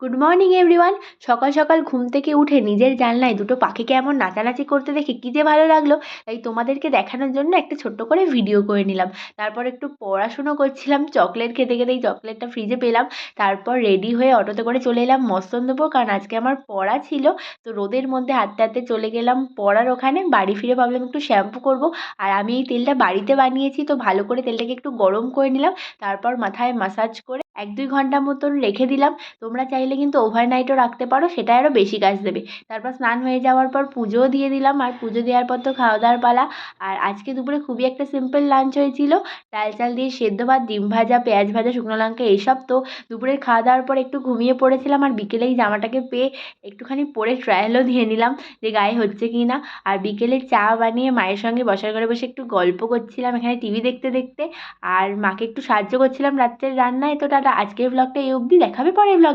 Good morning everyone. সকাল সকাল ঘুম থেকে উঠে নিজের জানলায় দুটো পাখিকে এমন নাচানাচি করতে দেখে কী যে ভালো লাগলো, তাই তোমাদেরকে দেখানোর জন্য একটা ছোট্ট করে ভিডিও করে নিলাম। তারপর একটু পড়াশুনো করছিলাম, চকলেট খেতে খেতে এই চকলেটটা ফ্রিজে পেলাম। তারপর রেডি হয়ে অটোতে করে চলে এলাম মস্তন্দপুর, কারণ আজকে আমার পড়া ছিল। তো রোদের মধ্যে হাঁটতে হাঁটতে চলে গেলাম পড়ার ওখানে। বাড়ি ফিরে ভাবলাম একটু শ্যাম্পু করব, আর আমি এই তেলটা বাড়িতে বানিয়েছি, তো ভালো করে তেলটাকে একটু গরম করে নিলাম। তারপর মাথায় মাসাজ করে 1-2 ঘন্টা মতন রেখে দিলাম। তোমরা চাইলে কিন্তু ওভারনাইটও রাখতে পারো, সেটা আরও বেশি কাজ দেবে। তারপর স্নান হয়ে যাওয়ার পর পুজোও দিয়ে দিলাম, আর পুজো দেওয়ার পর তো খাওয়া দাওয়ার পালা। আর আজকে দুপুরে খুবই একটা সিম্পল লাঞ্চ হয়েছিল, ডাল চাল দিয়ে সেদ্ধ ভাত, ডিম ভাজা, পেঁয়াজ ভাজা, শুকনো লঙ্কা, এইসব। তো দুপুরের খাওয়া দাওয়ার পর একটু ঘুমিয়ে পড়েছিলাম, আর বিকেলে এই জামাটাকে পেয়ে একটুখানি পরে ট্রায়ালও দিয়ে নিলাম যে গায়ে হচ্ছে কি না। আর বিকেলে চা বানিয়ে মায়ের সঙ্গে বসার ঘরে বসে একটু গল্প করছিলাম এখানে টিভি দেখতে দেখতে, আর মাকে একটু সাহায্য করছিলাম রাত্রের রান্নায়। তো টাটা, আজকের ব্লগটা এই অবধি, দেখাবে পরের ব্লগ।